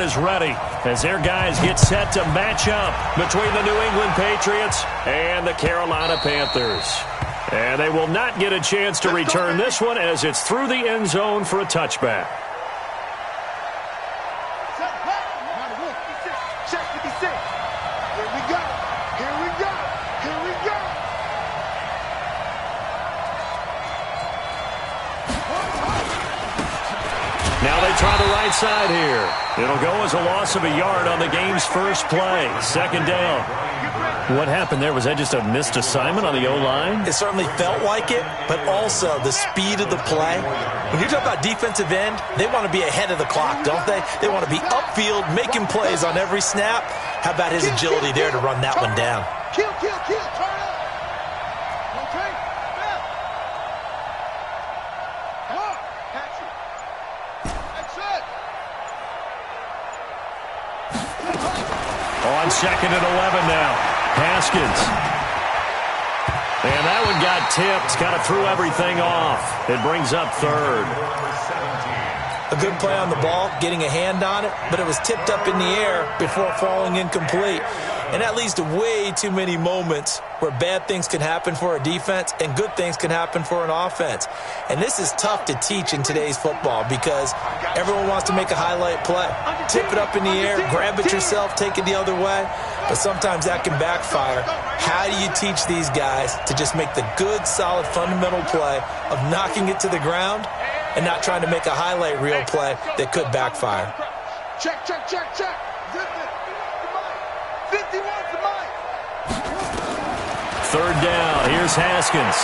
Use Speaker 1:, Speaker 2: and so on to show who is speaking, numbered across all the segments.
Speaker 1: is ready as their guys get set to match up between the New England Patriots and the Carolina Panthers. And they will not get a chance to return this one as it's through the end zone for a touchback. Now they try the right side here. It'll go as a loss of a yard on the game's first play. Second down. What happened there? Was that just a missed assignment on the O-line?
Speaker 2: It certainly felt like it, but also the speed of the play. When you talk about defensive end, they want to be ahead of the clock, don't they? They want to be upfield, making plays on every snap. How about his agility there to run that one down?
Speaker 3: Kill, kill, kill, turn up. Okay, come on, catch it. That's it.
Speaker 1: On 2nd and 11 now. Haskins. And that one got tipped. Kind of threw everything off. It brings up 3rd.
Speaker 2: A good play on the ball, getting a hand on it, but it was tipped up in the air before falling incomplete. And that leads to way too many moments where bad things can happen for a defense and good things can happen for an offense. And this is tough to teach in today's football because everyone wants to make a highlight play. Tip it up in the air, grab it yourself, take it the other way. But sometimes that can backfire. How do you teach these guys to just make the good, solid, fundamental play of knocking it to the ground and not trying to make a highlight reel play that could backfire?
Speaker 3: Check, check, check, check. 51's the mic.
Speaker 1: 3rd down. Here's Haskins.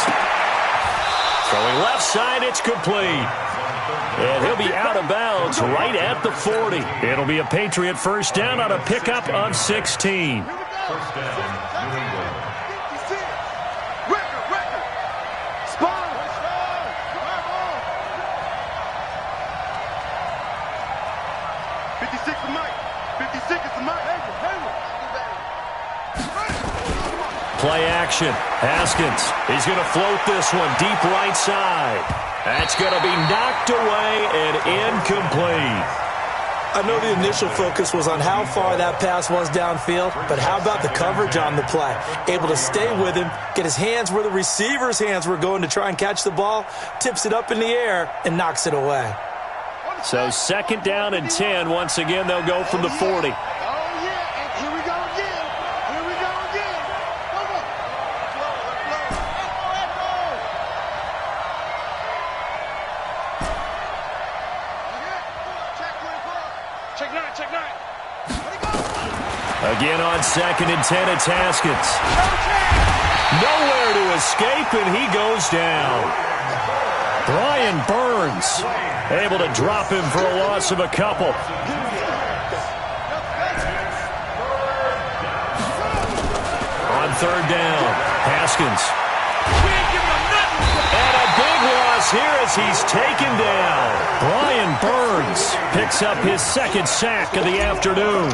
Speaker 1: Throwing left side. It's complete. And he'll be out of bounds right at the 40. It'll be a Patriot first down on a pickup of 16. Play action. Haskins. He's going to float this one deep right side. That's going to be knocked away and incomplete.
Speaker 2: I know the initial focus was on how far that pass was downfield, but how about the coverage on the play? Able to stay with him, get his hands where the receiver's hands were going to try and catch the ball, tips it up in the air, and knocks it away.
Speaker 1: So 2nd down and 10. Once again, they'll go from the 40. Again on 2nd and 10, it's Haskins. Nowhere to escape, and he goes down. Brian Burns able to drop him for a loss of a couple. On 3rd down, Haskins. And a big loss here as he's taken down. Brian Burns picks up his 2nd sack of the afternoon.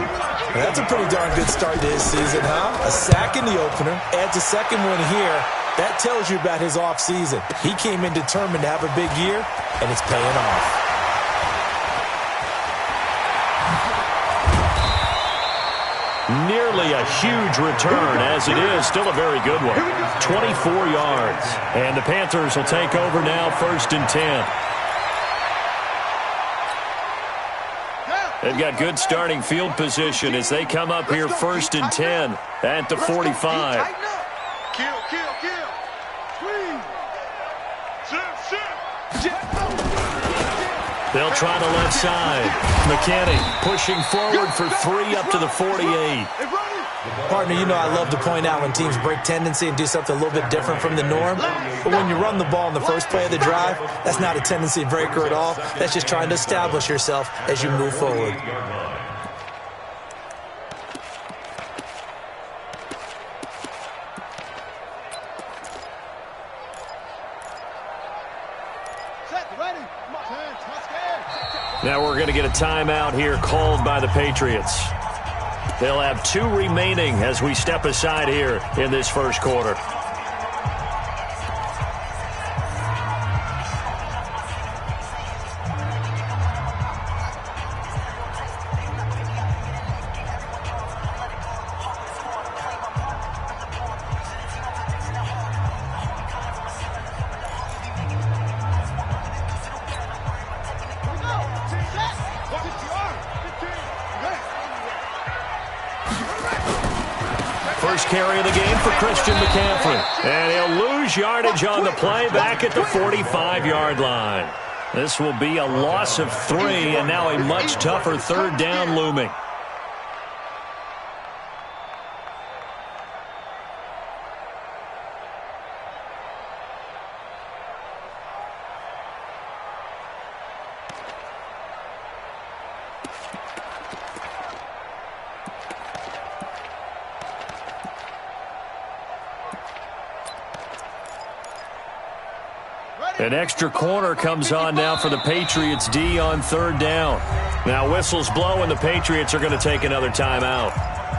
Speaker 2: That's a pretty darn good start to his season, huh? A sack in the opener, adds a 2nd one here. That tells you about his offseason. He came in determined to have a big year, and it's paying off.
Speaker 1: Nearly a huge return, as it is still a very good one. 24 yards. And the Panthers will take over now, 1st and 10. They've got good starting field position as they come up here 1st and 10 at the 45.
Speaker 3: Kill, kill, kill.
Speaker 1: They'll try the left side. McKinney pushing forward for 3 up to the 48.
Speaker 2: Partner, you know I love to point out when teams break tendency and do something a little bit different from the norm. But when you run the ball in the first play of the drive, that's not a tendency breaker at all. That's just trying to establish yourself as you move forward.
Speaker 1: Now we're going to get a timeout here called by the Patriots. They'll have 2 remaining as we step aside here in this first quarter. first carry of the game for Christian McCaffrey. And he'll lose yardage on the play back at the 45-yard line. This will be a loss of 3, and now a much tougher third down looming. An extra corner comes on now for the Patriots D on third down. Now whistles blow and the Patriots are going to take another timeout.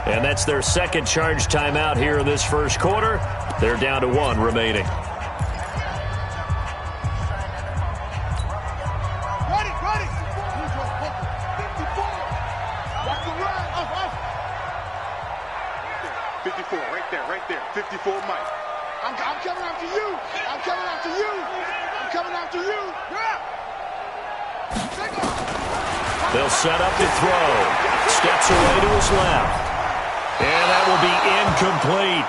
Speaker 1: And that's their second charge timeout here in this first quarter. They're down to 1 remaining.
Speaker 3: Ready. 54, right there. 54, Mike. I'm coming after you. I'm coming after you. Yeah.
Speaker 1: They'll set up to throw. Steps away to his left. And that will be incomplete.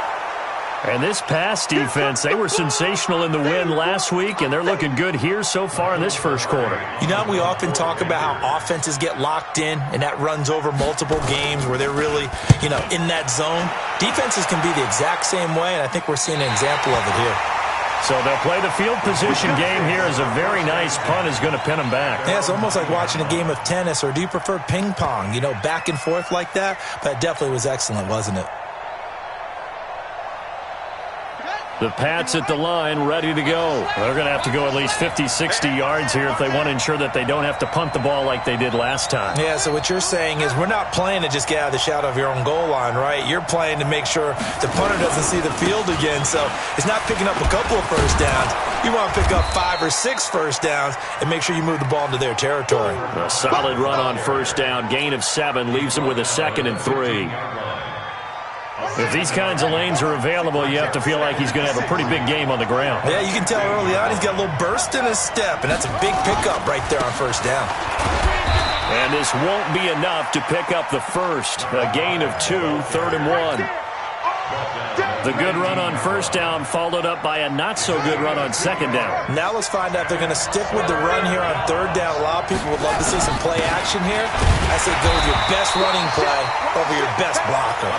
Speaker 1: And this pass defense, they were sensational in the win last week, and they're looking good here so far in this first quarter.
Speaker 2: You know, we often talk about how offenses get locked in, and that runs over multiple games where they're really, in that zone. Defenses can be the exact same way, and I think we're seeing an example of it here.
Speaker 1: So they'll play the field position game here as a very nice punt is going to pin them back.
Speaker 2: Yeah, it's almost like watching a game of tennis, or do you prefer ping pong, back and forth like that? That definitely was excellent, wasn't it?
Speaker 1: The Pats at the line, ready to go. They're going to have to go at least 50, 60 yards here if they want to ensure that they don't have to punt the ball like they did last time.
Speaker 2: Yeah, so what you're saying is we're not playing to just get out of the shadow of your own goal line, right? You're playing to make sure the punter doesn't see the field again. So it's not picking up a couple of first downs. You want to pick up 5 or 6 first downs and make sure you move the ball into their territory.
Speaker 1: A solid run on first down. Gain of 7 leaves them with a 2nd and 3. If these kinds of lanes are available, you have to feel like he's going to have a pretty big game on the ground.
Speaker 2: Yeah, you can tell early on he's got a little burst in his step, and that's a big pickup right there on first down.
Speaker 1: And this won't be enough to pick up the first. A gain of 2, 3rd and 1. The good run on first down followed up by a not-so-good run on second down.
Speaker 2: Now let's find out if they're going to stick with the run here on third down. A lot of people would love to see some play action here. I say go with your best running play over your best blocker.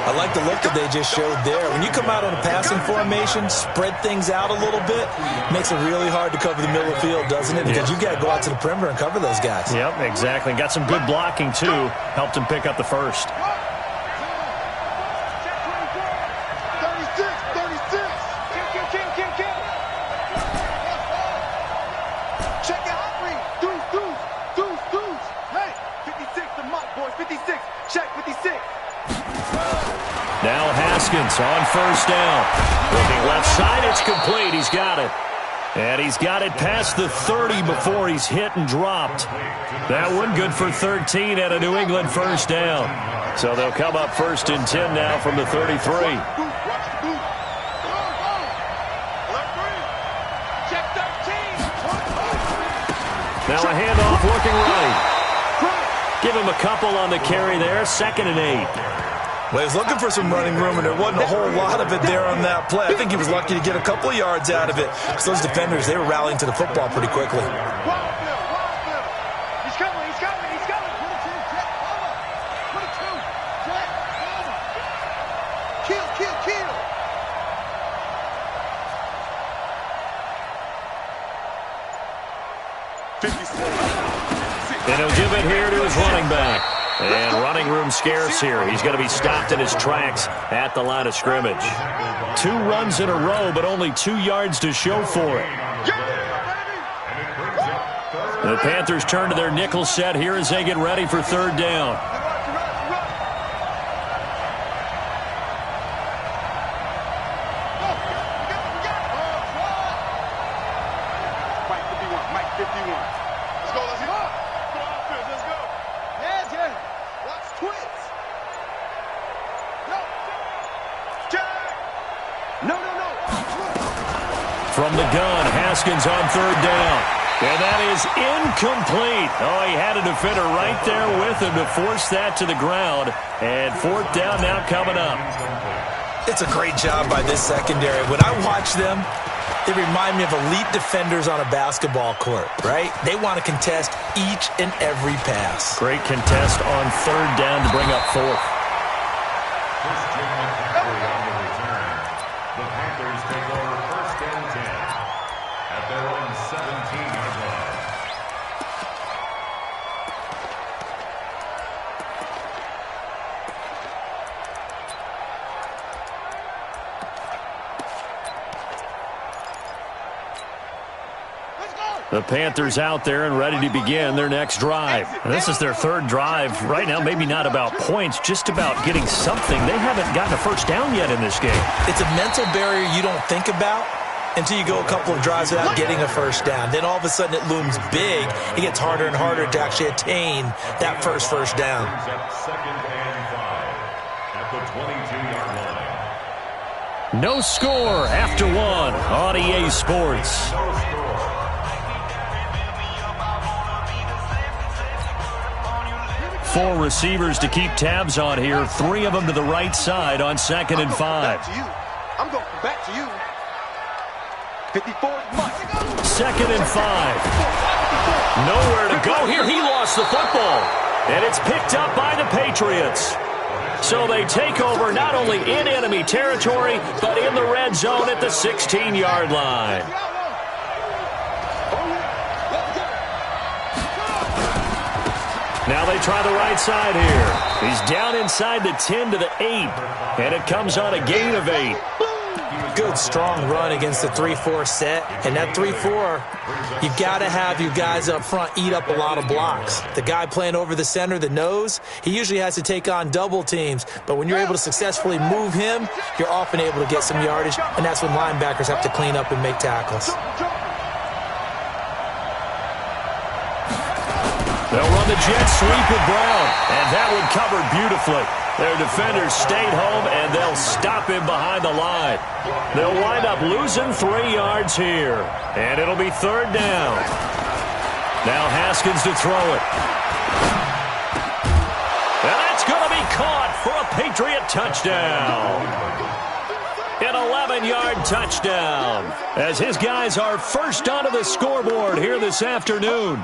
Speaker 2: I like the look that they just showed there. When you come out on a passing formation, spread things out a little bit, makes it really hard to cover the middle of the field, doesn't it? Because you've got to go out to the perimeter and cover those guys.
Speaker 1: Yep, exactly. Got some good blocking, too. Helped him pick up the first.
Speaker 3: 36. Kill. Check it out, Reed. Deuce. Hey, 56 the mark, boys. 56. Check 56.
Speaker 1: Now Haskins on first down. Looking left side, it's complete. He's got it. And he's got it past the 30 before he's hit and dropped. That one good for 13 at a New England first down. So they'll come up 1st and 10 now from the 33. Now a handoff looking right. Give him a couple on the carry there. 2nd and 8.
Speaker 2: Well, he was looking for some running room, and there wasn't a whole lot of it there on that play. I think he was lucky to get a couple of yards out of it because those defenders, they were rallying to the football pretty quickly.
Speaker 3: He's coming. Kill.
Speaker 1: And he'll give it here to his running back. And running room scarce here. He's going to be stopped in his tracks at the line of scrimmage. 2 runs in a row, but only 2 yards to show for it. The Panthers turn to their nickel set here as they get ready for third down.
Speaker 3: Mike 51. Let's go. Let's go. Yeah. Watch twins. No.
Speaker 1: From the gun, Haskins on third down. And that is incomplete. Oh, he had a defender right there with him to force that to the ground. And fourth down now coming up.
Speaker 2: It's a great job by this secondary. When I watch them, they remind me of elite defenders on a basketball court, right? They want to contest each and every pass.
Speaker 1: Great contest on third down to bring up fourth.
Speaker 4: The Panthers take over first and 10 at their own 17-yard line.
Speaker 1: The Panthers out there and ready to begin their next drive. And this is their third drive. Right now, maybe not about points, just about getting something. They haven't gotten a first down yet in this game.
Speaker 2: It's a mental barrier you don't think about until you go a couple of drives without getting a first down. Then all of a sudden it looms big. It gets harder and harder to actually attain that first down.
Speaker 4: Second and 5 at the 22-yard line.
Speaker 1: No score after one on EA Sports. Four receivers to keep tabs on here. Three of them to the right side on second and 5.
Speaker 3: I'm going back to you. 54 months.
Speaker 1: Second and 5. Nowhere to go here. He lost the football. And it's picked up by the Patriots. So they take over not only in enemy territory, but in the red zone at the 16-yard line. Now they try the right side here. He's down inside the 10 to the 8. And it comes on a gain of 8.
Speaker 2: Good, strong run against the 3-4 set. And that 3-4, you've got to have you guys up front eat up a lot of blocks. The guy playing over the center, the nose, he usually has to take on double teams. But when you're able to successfully move him, you're often able to get some yardage. And that's when linebackers have to clean up and make tackles.
Speaker 1: They'll run the jet sweep with Brown, and that one covered beautifully. Their defenders stayed home, and they'll stop him behind the line. They'll wind up losing 3 yards here, and it'll be third down. Now Haskins to throw it. And that's going to be caught for a Patriot touchdown. An 11-yard touchdown, as his guys are first onto the scoreboard here this afternoon.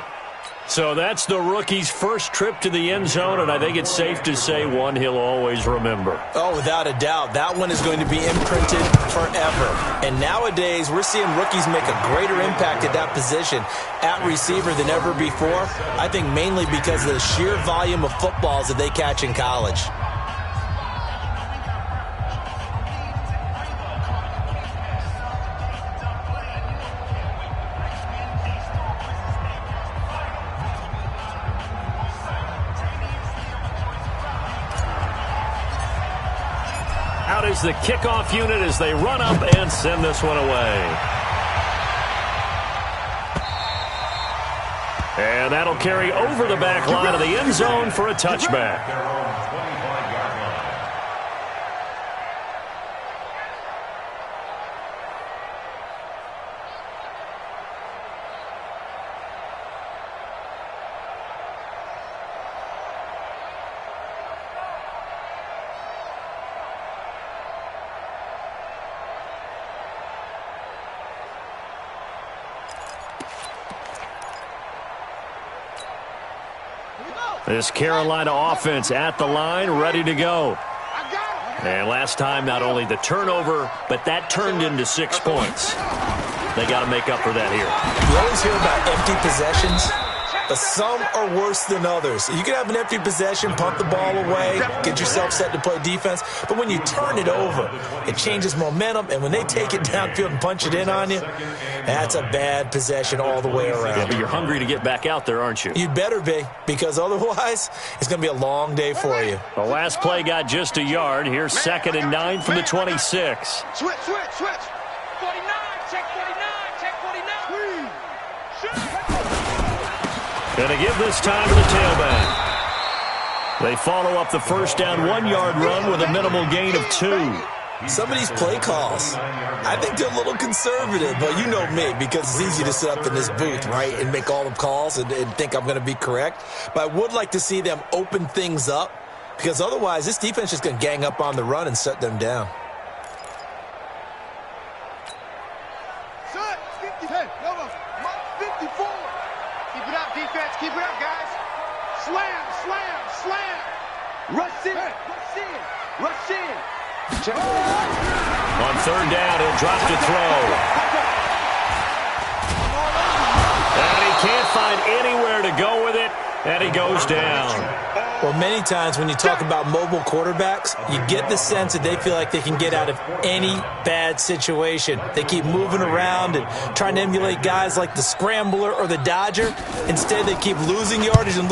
Speaker 1: So that's the rookie's first trip to the end zone, and I think it's safe to say one he'll always remember.
Speaker 2: Oh, without a doubt. That one is going to be imprinted forever. And nowadays, we're seeing rookies make a greater impact at that position at receiver than ever before. I think mainly because of the sheer volume of footballs that they catch in college.
Speaker 1: Out is the kickoff unit as they run up and send this one away. And that'll carry over the back line of the end zone for a touchback. This Carolina offense at the line, ready to go. And last time, not only the turnover, but that turned into 6 points. They got to make up for that here.
Speaker 2: You always hear about empty possessions, but some are worse than others. You can have an empty possession, punt the ball away, get yourself set to play defense, but when you turn it over, it changes momentum, and when they take it downfield and punch it in on you, that's a bad possession all the way around.
Speaker 1: Yeah, but you're hungry to get back out there, aren't you?
Speaker 2: You'd better be, because otherwise, it's going to be a long day for you.
Speaker 1: The last play got just a yard. Here's 2nd and 9 from the 26.
Speaker 3: Switch.
Speaker 5: 49, check 49, check 49.
Speaker 1: Going to give this time to the tailback. They follow up the first down 1-yard run with a minimal gain of 2.
Speaker 2: Some of these play calls, I think they're a little conservative, but you know me, because it's easy to sit up in this booth, right, and make all the calls and think I'm going to be correct. But I would like to see them open things up, because otherwise this defense is going to gang up on the run and shut them down.
Speaker 3: Son, 50, hey, no, 54. Keep it up, defense. Keep it up, guys. Slam, slam, slam. Rush in, rush in, rush in.
Speaker 1: On third down, he'll drop to throw. And he can't find anywhere to go with it, and he goes down.
Speaker 2: Well, many times when you talk about mobile quarterbacks, you get the sense that they feel like they can get out of any bad situation. They keep moving around and trying to emulate guys like the Scrambler or the Dodger. Instead, they keep losing yardage and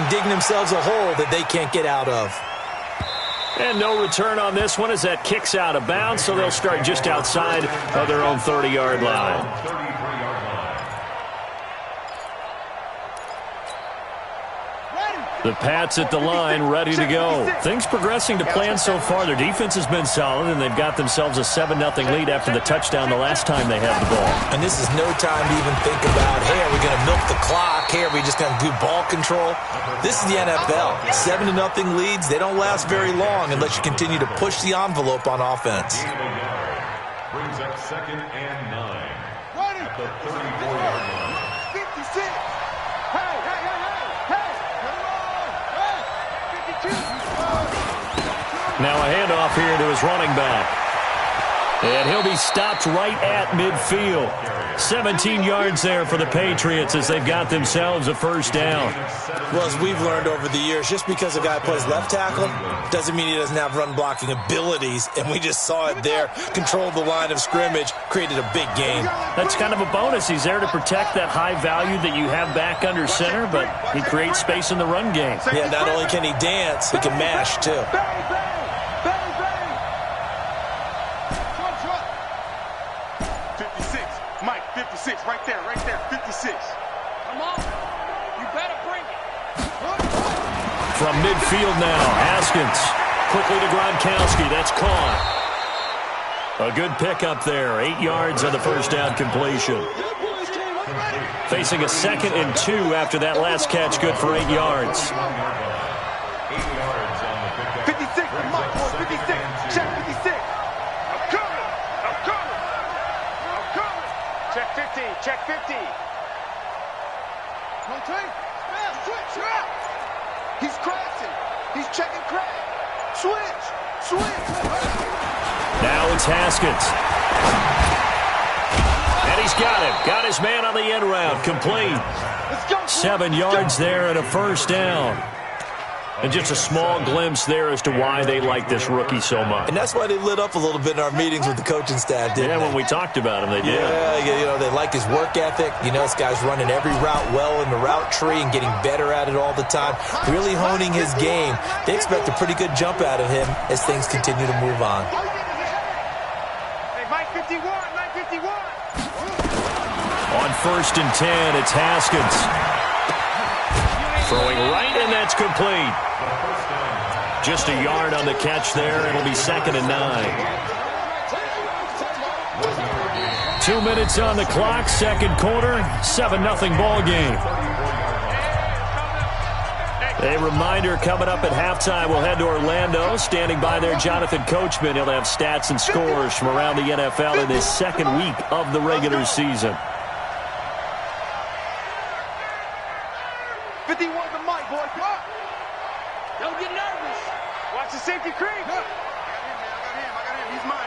Speaker 2: digging themselves a hole that they can't get out of.
Speaker 1: And no return on this one as that kicks out of bounds, so they'll start just outside of their own 30-yard line. The Pats at the line, ready to go. Things progressing to plan so far. Their defense has been solid, and they've got themselves a 7-0 lead after the touchdown the last time they had the ball.
Speaker 2: And this is no time to even think about, hey, are we going to milk the clock? Hey, are we just going to do ball control? This is the NFL. 7-0 leads, they don't last very long unless you continue to push the envelope on offense.
Speaker 4: Brings up 2nd and 9 at the 34-yard line.
Speaker 3: 56. Hey, hey, hey, hey, hey.
Speaker 1: Now a handoff here to his running back. And he'll be stopped right at midfield. 17 yards there for the Patriots as they've got themselves a first down.
Speaker 2: Well, as we've learned over the years, just because a guy plays left tackle doesn't mean he doesn't have run blocking abilities. And we just saw it there. Controlled the line of scrimmage, created a big gain.
Speaker 1: That's kind of a bonus. He's there to protect that high value that you have back under center, but he creates space in the run game.
Speaker 2: Yeah, not only can he dance, he can mash too.
Speaker 3: 56, right there, 56.
Speaker 5: Come on. You better bring it.
Speaker 1: From midfield now, Haskins. Quickly to Gronkowski. That's caught. A good pickup there. 8 yards on the first down completion. Facing a 2nd and 2 after that last catch. Good for 8 yards.
Speaker 4: 8 yards on the pickup.
Speaker 3: 56, Mike, 56. Check 56. I'm coming. Check 50, check 50. Switch out. He's crashing. He's checking crash. Switch.
Speaker 1: Now it's Haskins. And he's got him. Got his man on the end route. Complete. 7 yards there and a first down. And just a small glimpse there as to why they like this rookie so much.
Speaker 2: And that's why they lit up a little bit in our meetings with the coaching staff, didn't they?
Speaker 1: When we talked about him, they did.
Speaker 2: Yeah, they like his work ethic. This guy's running every route well in the route tree and getting better at it all the time, really honing his game. They expect a pretty good jump out of him as things continue to move on.
Speaker 3: Hey, Mike 51.
Speaker 1: On 1st and 10, it's Haskins. Throwing right, and that's complete. Just a yard on the catch there. It'll be 2nd and 9. 2 minutes on the clock, second quarter, 7-0 ball game. A reminder coming up at halftime, we'll head to Orlando. Standing by there, Jonathan Coachman. He'll have stats and scores from around the NFL in this second week of the regular season.
Speaker 3: 51 to Mike, boy.
Speaker 5: Don't get nervous.
Speaker 3: Watch the safety creep. I got him. He's mine.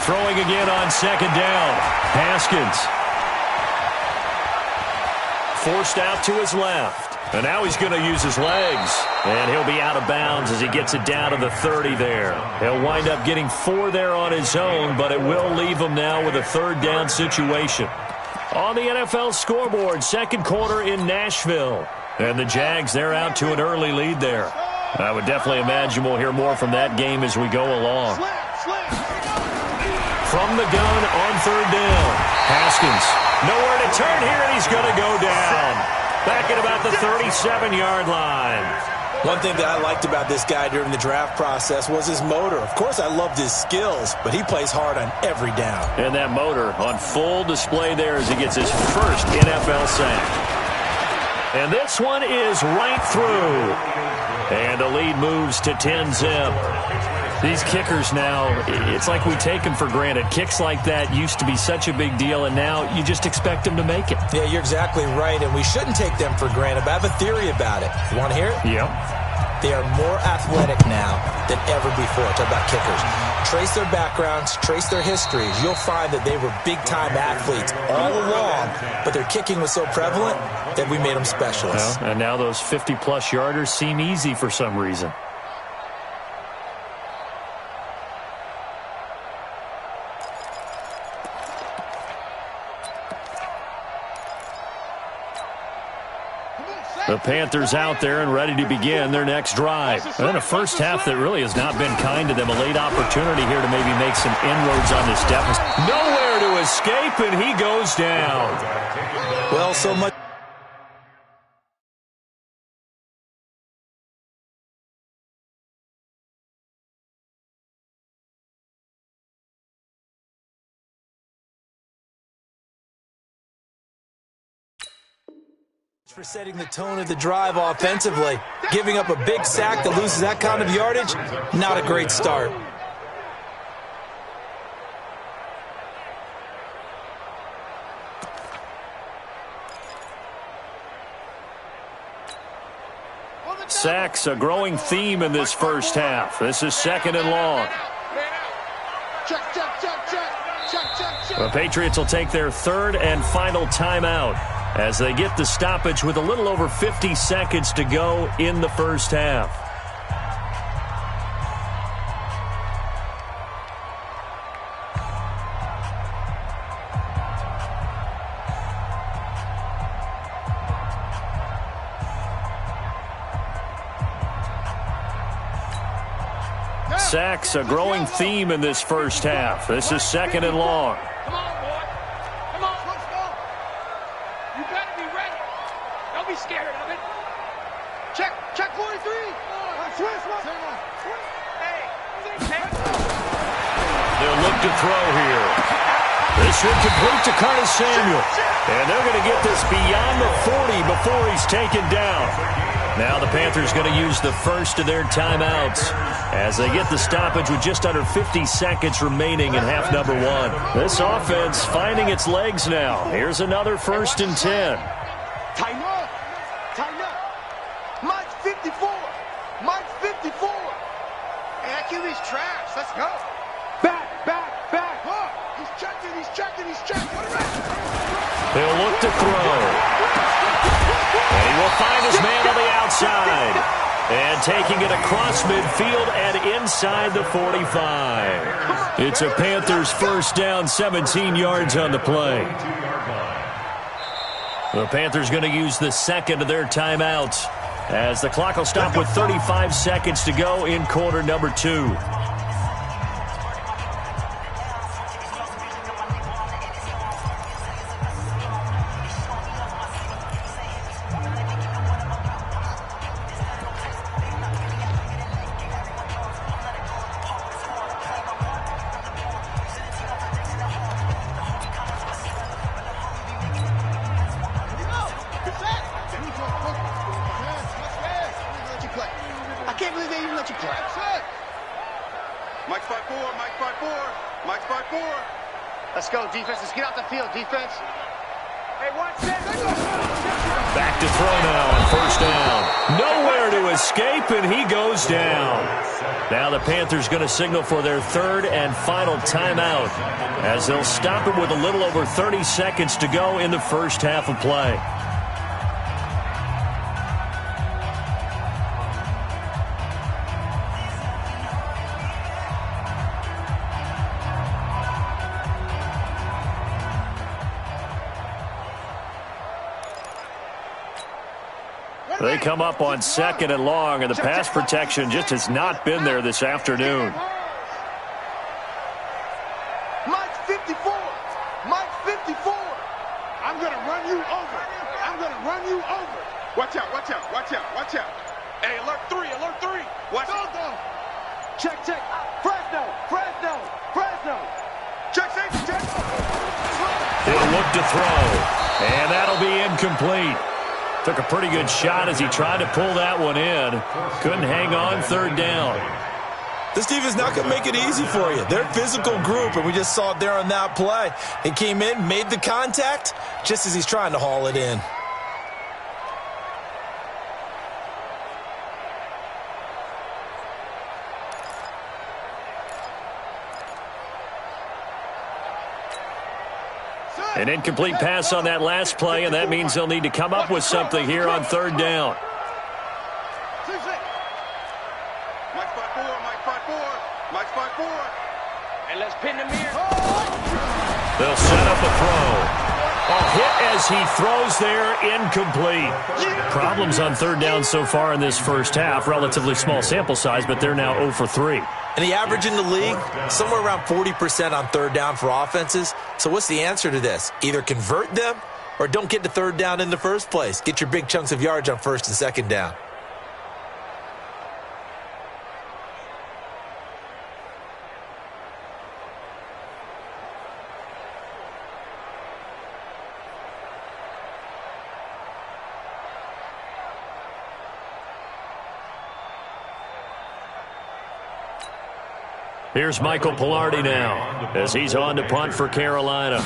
Speaker 1: Throwing again on 2nd down. Haskins. Forced out to his left. And now he's going to use his legs. And he'll be out of bounds as he gets it down to the 30 there. He'll wind up getting 4 there on his own, but it will leave him now with a 3rd down situation. On the NFL scoreboard, second quarter in Nashville. And the Jags, they're out to an early lead there. I would definitely imagine we'll hear more from that game as we go along. From the gun on 3rd down. Haskins, nowhere to turn here, and he's going to go down. Back at about the 37-yard line.
Speaker 2: One thing that I liked about this guy during the draft process was his motor. Of course, I loved his skills, but he plays hard on every down.
Speaker 1: And that motor on full display there as he gets his first NFL sack. And this one is right through. And the lead moves to 10-zip. These kickers now, it's like we take them for granted. Kicks like that used to be such a big deal, and now you just expect them to make it.
Speaker 2: Yeah, you're exactly right, and we shouldn't take them for granted. But I have a theory about it. You want to hear it?
Speaker 1: Yep.
Speaker 2: They are more athletic now than ever before. Talk about kickers. Trace their backgrounds, trace their histories. You'll find that they were big-time athletes all along, but their kicking was so prevalent that we made them specialists.
Speaker 1: Well, and now those 50-plus yarders seem easy for some reason. The Panthers out there and ready to begin their next drive. And a first half that really has not been kind to them. A late opportunity here to maybe make some inroads on this deficit. Nowhere to escape, and he goes down.
Speaker 2: Well, so much for setting the tone of the drive offensively. Giving up a big sack that loses that kind of yardage, not a great start.
Speaker 1: Sacks, a growing theme in this first half. This is 2nd and long. The Patriots will take their 3rd and final timeout as they get the stoppage with a little over 50 seconds to go in the first half. Sacks, a growing theme in this first half. This is 2nd and long.
Speaker 5: Come on, boy. Come on. Let's go. You better be ready. Don't be scared of it.
Speaker 3: Check 43.
Speaker 5: Hey.
Speaker 1: They'll look to throw here. This should complete to Curtis Samuel. And they're going to get this beyond the 40 before he's taken down. Now the Panthers going to use the first of their timeouts as they get the stoppage with just under 50 seconds remaining in half number 1. This offense finding its legs now. Here's another 1st and 10.
Speaker 3: Tighten up. Tighten up. Mike's 54. Mike's 54. Hey, that QB's trash. Let's go. Back. Look. He's checking.
Speaker 1: They'll look to throw. And he will find his man on the outside. And taking it across midfield and inside the 45. It's a Panthers first down, 17 yards on the play. The Panthers going to use the 2nd of their timeouts as the clock will stop with 35 seconds to go in quarter number 2.
Speaker 3: Let's go, defense. Let's get out the field, defense. Hey, watch that.
Speaker 1: Back to throw now on first down. Nowhere to escape, and he goes down. Now the Panthers going to signal for their 3rd and final timeout as they'll stop it with a little over 30 seconds to go in the first half of play. They come up on 2nd and long, and the pass protection just has not been there this afternoon.
Speaker 3: Mike's 54. Mike's 54. I'm going to run you over. Watch out. Hey, alert 3.
Speaker 1: to throw. And that'll be incomplete. Took a pretty good shot as he tried to pull that one in. Couldn't hang on third down.
Speaker 2: This defense not going to make it easy for you. They're a physical group, and we just saw it there on that play. He came in, made the contact, just as he's trying to haul it in.
Speaker 1: An incomplete pass on that last play, and that means they'll need to come up with something here on third down.
Speaker 5: And let's pin them here.
Speaker 1: They'll set up a throw. A hit as he throws there, incomplete. Problems on third down so far in this first half. Relatively small sample size, but they're now 0 for 3.
Speaker 2: And the average in the league, somewhere around 40% on third down for offenses. So what's the answer to this? Either convert them or don't get to third down in the first place. Get your big chunks of yards on first and second down.
Speaker 1: Here's Michael Pilardi now as he's on to punt for Carolina.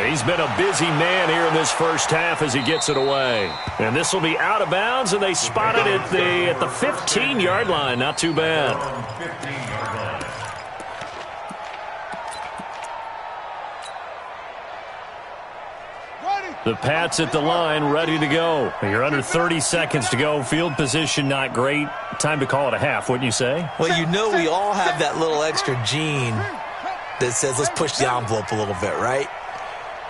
Speaker 1: He's been a busy man here in this first half as he gets it away. And this will be out of bounds, and they spot it at the 15-yard line. Not too bad. The Pats at the line, ready to go. You're under 30 seconds to go. Field position not great. Time to call it a half, wouldn't you say?
Speaker 2: Well, you know we all have that little extra gene that says let's push the envelope a little bit, right?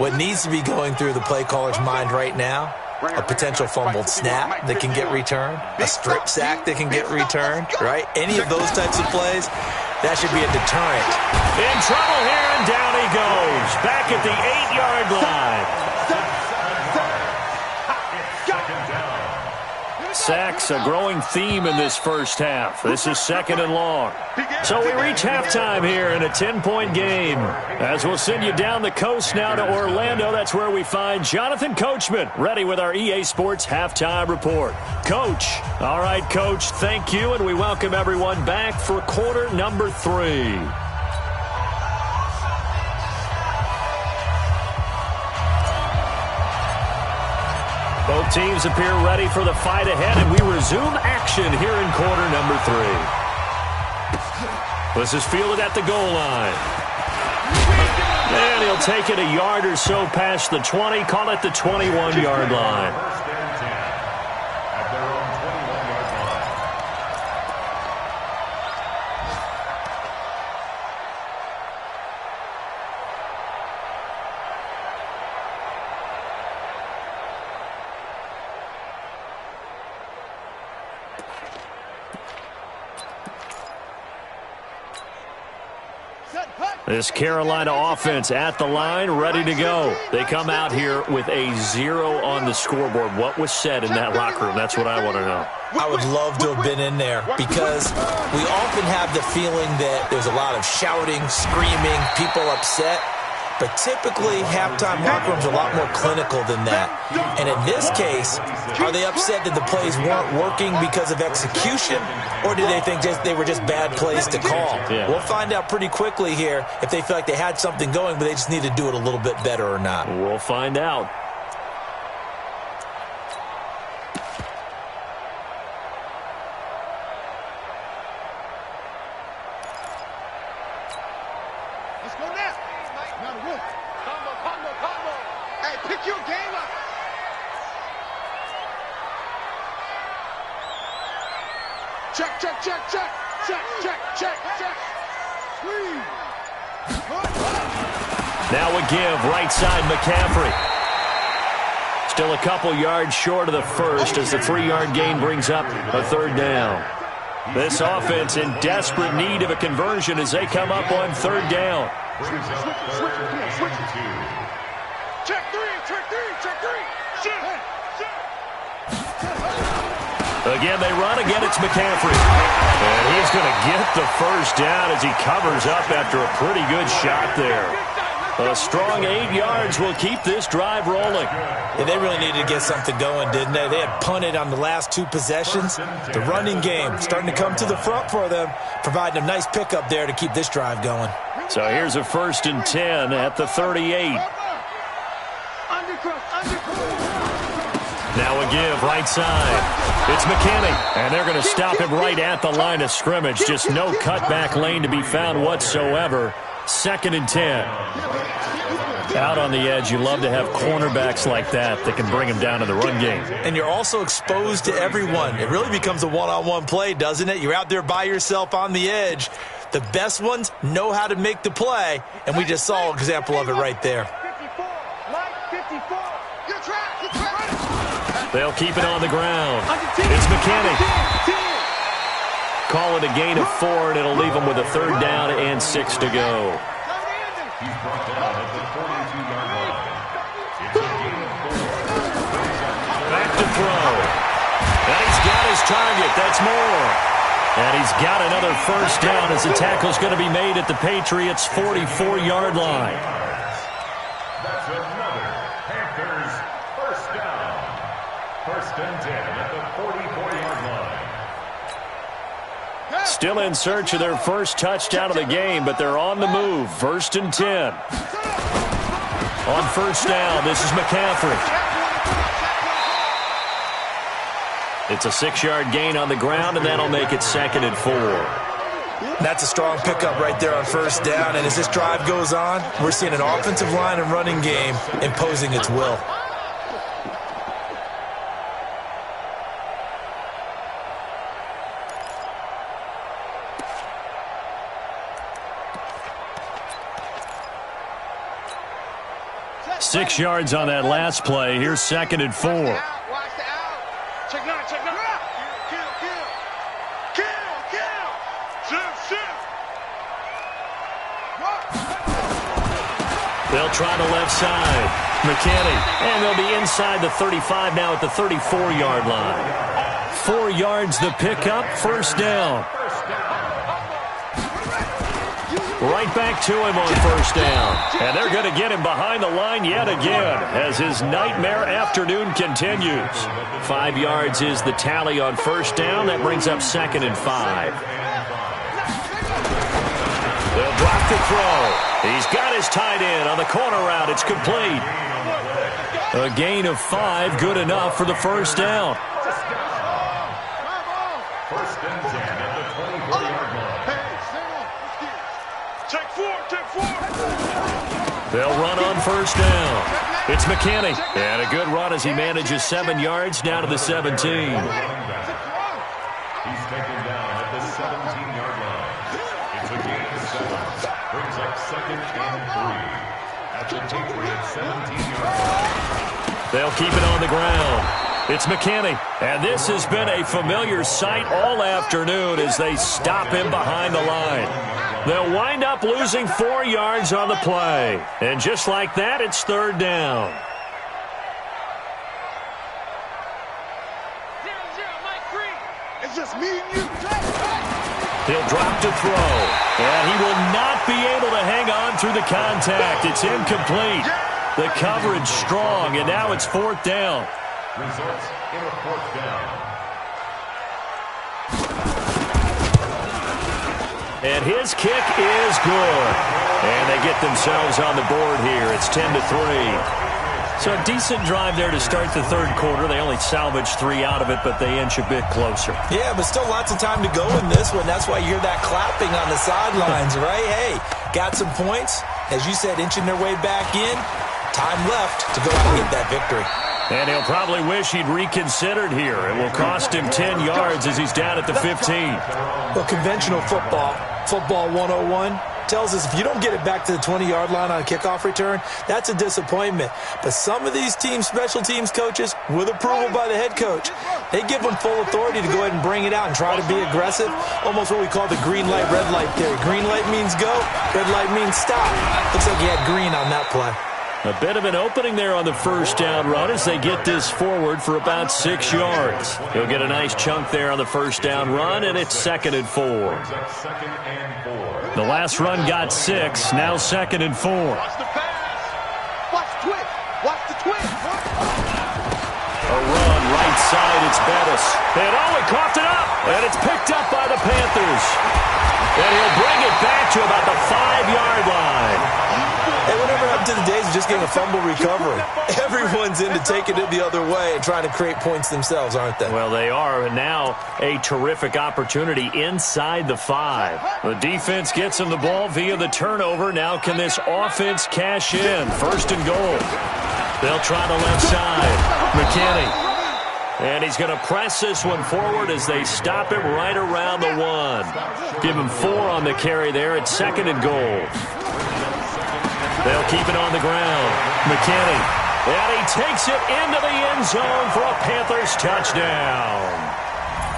Speaker 2: What needs to be going through the play caller's mind right now, a potential fumbled snap that can get returned, a strip sack that can get returned, right? Any of those types of plays, that should be a deterrent.
Speaker 1: In trouble here, and down he goes. Back at the 8-yard line. Sacks, a growing theme in this first half. This is second and long. So we reach halftime here in a 10-point game. As we'll send you down the coast now to Orlando, that's where we find Jonathan Coachman, ready with our EA Sports Halftime Report. Coach. All right, Coach, thank you, and we welcome everyone back for quarter number 3. Both teams appear ready for the fight ahead, and we resume action here in quarter number 3. This is fielded at the goal line. And he'll take it a yard or so past the 20, call it the 21-yard line. This Carolina offense at the line, ready to go. They come out here with a 0 on the scoreboard. What was said in that locker room? That's what I want to know.
Speaker 2: I would love to have been in there because we often have the feeling that there's a lot of shouting, screaming, people upset. But typically, halftime locker rooms are a lot more clinical than that. And in this case, are they upset that the plays weren't working because of execution? Or do they think they were just bad plays to call?
Speaker 1: Yeah.
Speaker 2: We'll find out pretty quickly here if they feel like they had something going, but they just need to do it a little bit better or not.
Speaker 1: We'll find out. Now a give, right side McCaffrey. Still a couple yards short of the first as the 3-yard gain brings up a third down. This offense in desperate need of a conversion as they come up on third down.
Speaker 5: Check three.
Speaker 1: Again, they run. Again, it's McCaffrey. And he's going to get the first down as he covers up after a pretty good shot there. A strong 8 yards will keep this drive rolling.
Speaker 2: Yeah, they really needed to get something going, didn't they? They had punted on the last 2 possessions. The running game starting to come to the front for them, providing a nice pickup there to keep this drive going.
Speaker 1: So here's a 1st and 10 at the 38. Now a give right side. It's McKinney, and they're going to stop him right at the line of scrimmage. Just no cutback lane to be found whatsoever. 2nd and 10. Out on the edge, you love to have cornerbacks like that can bring him down in the run game.
Speaker 2: And you're also exposed to everyone. It really becomes a one-on-one play, doesn't it? You're out there by yourself on the edge. The best ones know how to make the play, and we just saw an example of it right there.
Speaker 1: They'll keep it on the ground. It's McKinney. Call it a gain of 4, and it'll leave them with a 3rd down and 6 to go.
Speaker 4: He's brought down at the 42-yard line. It's a gain of 4.
Speaker 1: Back to throw. And he's got his target. That's more. And he's got another 1st down as the tackle's going to be made at the Patriots' 44-yard line.
Speaker 4: That's another Panthers 1st down. 1st and 10 at the 44-yard line.
Speaker 1: Still in search of their first touchdown of the game, but they're on the move. 1st and 10. On 1st down, this is McCaffrey. It's a 6-yard gain on the ground, and that'll make it 2nd and 4.
Speaker 2: That's a strong pickup right there on 1st down, and as this drive goes on, we're seeing an offensive line and running game imposing its will.
Speaker 1: Six yards on that last play. Here's 2nd and 4.
Speaker 5: Watch the out. Check 9, check 9. Kill. Shift.
Speaker 1: They'll try the left side. McKinney. And they'll be inside the 35 now at the 34-yard line. 4 yards the pickup. 1st down. Right back to him on 1st down. And they're going to get him behind the line yet again as his nightmare afternoon continues. 5 yards is the tally on 1st down. That brings up 2nd and 5. They'll drop the throw. He's got his tight end on the corner route. It's complete. A gain of 5, good enough for the 1st down.
Speaker 4: 1st and 10 at the 24-yard line.
Speaker 5: Take 4.
Speaker 1: They'll run on 1st down. It's McKinney. And a good run as he manages 7 yards down to the 17.
Speaker 4: He's taken down at the 17-yard line. It's a gain of 7. Brings up 2nd and 3. At the Patriots' 17-yard line.
Speaker 1: They'll keep it on the ground. It's McKinney. And this has been a familiar sight all afternoon as they stop him behind the line. They'll wind up losing 4 yards on the play. And just like that, it's 3rd down.
Speaker 5: 0-0, Mike Green.
Speaker 3: It's just me and you.
Speaker 1: He'll drop to throw. And he will not be able to hang on through the contact. It's incomplete. The coverage strong, and now it's 4th down.
Speaker 4: Results in a 4th down.
Speaker 1: And his kick is good. And they get themselves on the board here. It's 10-3. So a decent drive there to start the 3rd quarter. They only salvaged 3 out of it, but they inch a bit closer.
Speaker 2: Yeah, but still lots of time to go in this one. That's why you hear that clapping on the sidelines, right? Hey, got some points. As you said, inching their way back in. Time left to go out and get that victory.
Speaker 1: And he'll probably wish he'd reconsidered here. It will cost him 10 yards as he's down at the 15.
Speaker 2: Well, conventional football 101, tells us if you don't get it back to the 20-yard line on a kickoff return, that's a disappointment. But some of these teams, special teams coaches, with approval by the head coach, they give them full authority to go ahead and bring it out and try to be aggressive, almost what we call the green light, red light theory. Green light means go, red light means stop. Looks like he had green on that play.
Speaker 1: A bit of an opening there on the 1st down run as they get this forward for about 6 yards. He'll get a nice chunk there on the 1st down run, and it's 2nd and 4. The last run got 6, now 2nd and 4.
Speaker 5: Watch the pass.
Speaker 1: It's Bettis. And he coughed it up. And it's picked up by the Panthers. And he'll bring it back to about the 5-yard line.
Speaker 2: Hey, whatever happened to the days of just getting a fumble recovery? Everyone's into taking it the other way and trying to create points themselves, aren't they?
Speaker 1: Well, they are. And now a terrific opportunity inside the 5. The defense gets them the ball via the turnover. Now can this offense cash in? First and goal. They'll try the left side. McKinney. And he's going to press this one forward as they stop him right around the 1. Give him 4 on the carry there at second and goal. They'll keep it on the ground. McKinney. And he takes it into the end zone for a Panthers touchdown.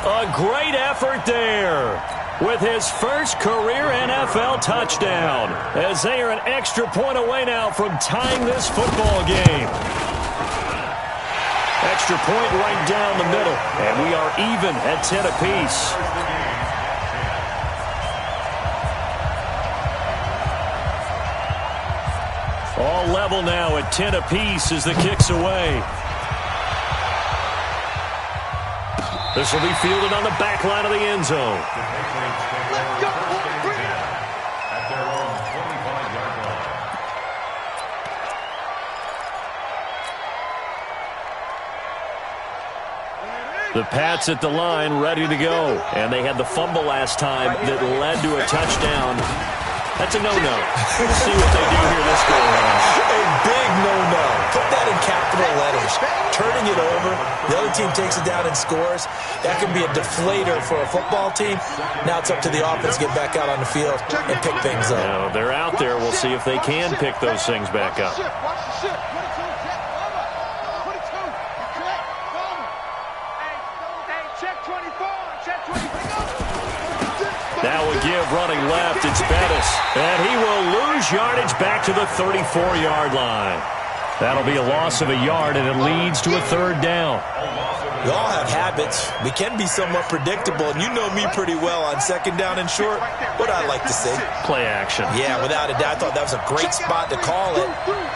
Speaker 1: A great effort there with his first career NFL touchdown, as they are an extra point away now from tying this football game. Extra point right down the middle, and we are even at 10 apiece. All level now at 10 apiece as the kick's away. This will be fielded on the back line of the end zone.
Speaker 3: Let's go, bring it.
Speaker 4: At their own 25-yard line.
Speaker 1: The Pats at the line, ready to go. And they had the fumble last time that led to a touchdown. That's a no-no. We'll see what they do here this go around.
Speaker 2: A big no-no. Put that in capital letters. Turning it over. The other team takes it down and scores. That can be a deflator for a football team. Now it's up to the offense to get back out on the field and pick things up.
Speaker 1: Now, they're out there. We'll see if they can pick those things back up.
Speaker 3: Watch the shift. 22, check. Over. Hey, check 24. Check 24.
Speaker 1: Now we give running left. It's Bettis. And he will lose yardage back to the 34-yard line. That'll be a loss of a yard, and it leads to a third down.
Speaker 2: We all have habits. We can be somewhat predictable, and you know me pretty well on second down and short. What I like to say?
Speaker 1: Play action.
Speaker 2: Yeah, without a doubt. I thought that was a great spot to call it.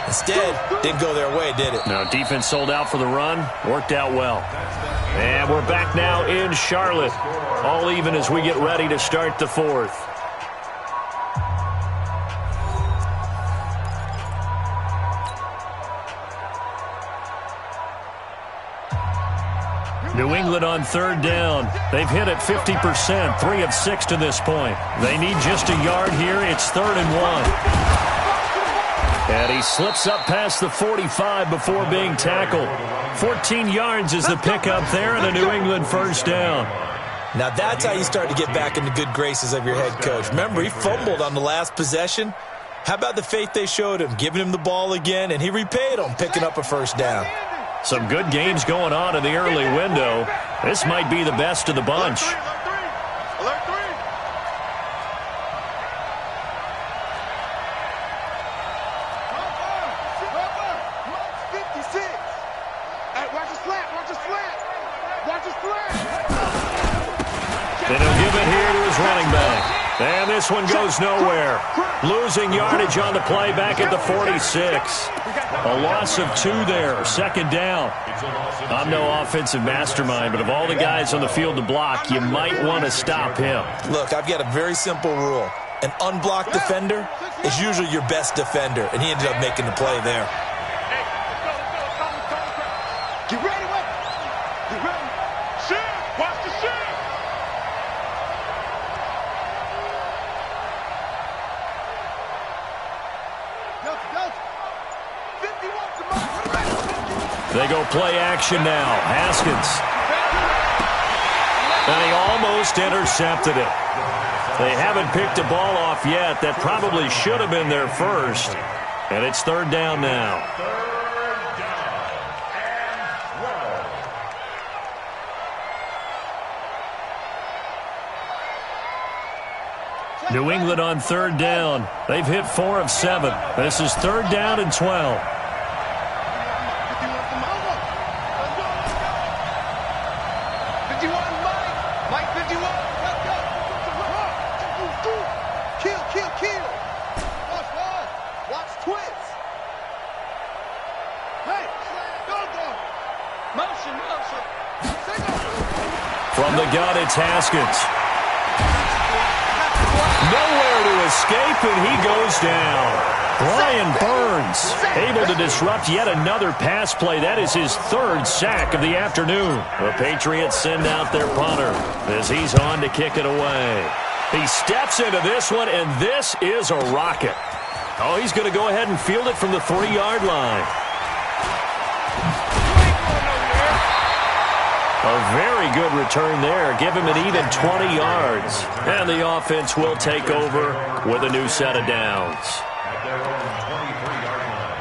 Speaker 2: Instead, didn't go their way, did it?
Speaker 1: No, defense sold out for the run. Worked out well. And we're back now in Charlotte. All even as we get ready to start the fourth. New England on third down. They've hit it 50%, 3 of 6 to this point. They need just a yard here. It's 3rd and 1. And he slips up past the 45 before being tackled. 14 yards is the pickup there, and a New England first down.
Speaker 2: Now that's how you start to get back in the good graces of your head coach. Remember, he fumbled on the last possession. How about the faith they showed him, giving him the ball again, and he repaid them, picking up a first down.
Speaker 1: Some good games going on in the early window. This might be the best of the bunch.
Speaker 3: Alert 3. Mark 56. Hey, watch the slant. Watch the slant. Watch the slant.
Speaker 1: And he'll give it here to his running back. And this one goes nowhere. Losing yardage on the play back at the 46. A loss of 2 there. Second down. I'm no offensive mastermind, but of all the guys on the field to block, you might want to stop him.
Speaker 2: Look, I've got a very simple rule. An unblocked defender is usually your best defender, and he ended up making the play there.
Speaker 3: Get ready, wait. Get ready. Shift. Watch the shift.
Speaker 1: They go play action now. Haskins. And he almost intercepted it. They haven't picked a ball off yet. That probably should have been their first. And it's 3rd down now. New England on 3rd down. They've hit 4 of 7. This is 3rd down and 12.
Speaker 3: Motion.
Speaker 1: From the gun, it's Haskins. Nowhere to escape, and he goes down. Brian Burns able to disrupt yet another pass play. That is his third sack of the afternoon. The Patriots send out their punter as he's on to kick it away. He steps into this one, and this is a rocket. Oh, he's going to go ahead and field it from the 3-yard line. A very good return there. Give him an even 20 yards. And the offense will take over with a new set of downs.
Speaker 4: At their own 23-yard line.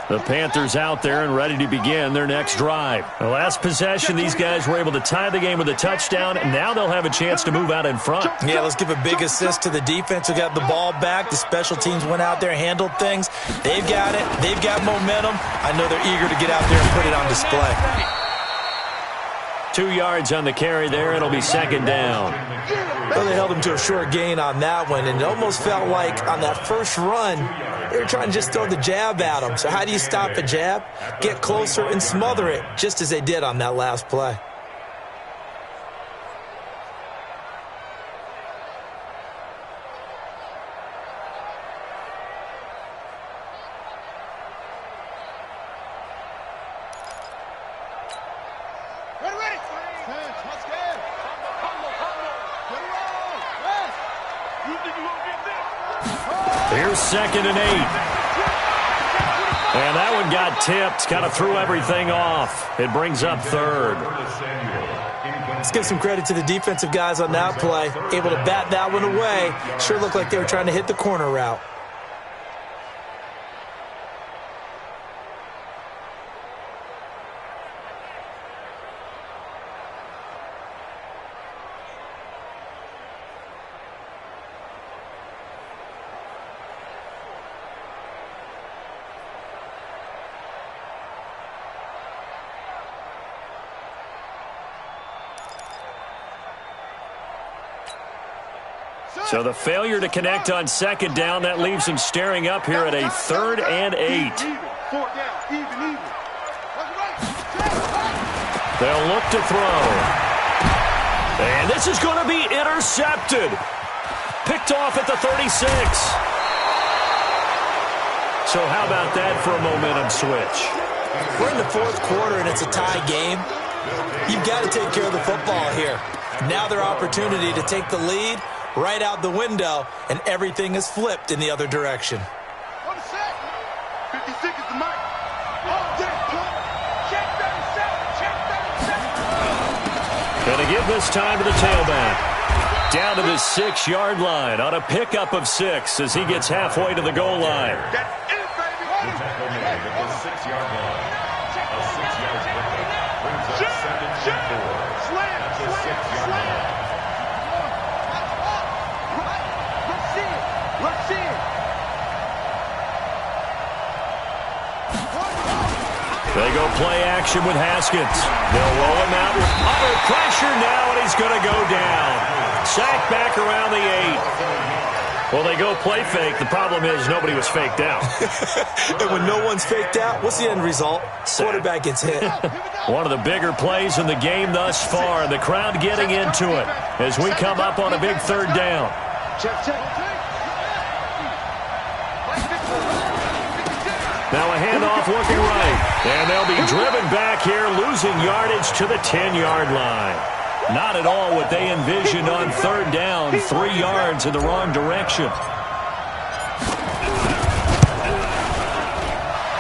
Speaker 1: The Panthers out there and ready to begin their next drive. The last possession, these guys were able to tie the game with a touchdown, and now they'll have a chance to move out in front.
Speaker 2: Yeah, let's give a big assist to the defense who got the ball back. The special teams went out there, handled things. They've got it. They've got momentum. I know they're eager to get out there and put it on display.
Speaker 1: 2 yards on the carry there. It'll be second down.
Speaker 2: Well, they held him to a short gain on that one, and it almost felt like on that first run, they were trying to just throw the jab at him. So how do you stop a jab? Get closer and smother it, just as they did on that last play.
Speaker 1: Here's 2nd and 8. And that one got tipped, kind of threw everything off. It brings up 3rd.
Speaker 2: Let's give some credit to the defensive guys on that play. Able to bat that one away. Sure looked like they were trying to hit the corner route.
Speaker 1: So the failure to connect on 2nd down, that leaves him staring up here at a 3rd and 8. They'll look to throw. And this is going to be intercepted. Picked off at the 36. So how about that for a momentum switch?
Speaker 2: We're in the 4th quarter, and it's a tie game. You've got to take care of the football here. Now their opportunity to take the lead right out the window, and everything is flipped in the other direction.
Speaker 3: 56 is the mic.
Speaker 1: Going to give this time to the tailback. Down to the 6-yard line on a pickup of 6 as he gets halfway to the goal line.
Speaker 3: That's it, baby.
Speaker 4: The tackle made at the 6-yard line. A 6-yard pickup brings up 2nd and 4. At the 6-yard line.
Speaker 3: Let's see it.
Speaker 1: They go play action with Haskins. They'll roll him out under pressure now, and he's going to go down. Sacked back around the 8. Well, they go play fake. The problem is nobody was faked out.
Speaker 2: And when no one's faked out, what's the end result? Quarterback gets hit.
Speaker 1: One of the bigger plays in the game thus far. The crowd getting into it as we come up on a big 3rd down.
Speaker 3: Check.
Speaker 1: Now a handoff looking right. And they'll be driven back here, losing yardage to the 10-yard line. Not at all what they envisioned on 3rd down. 3 yards in the wrong direction.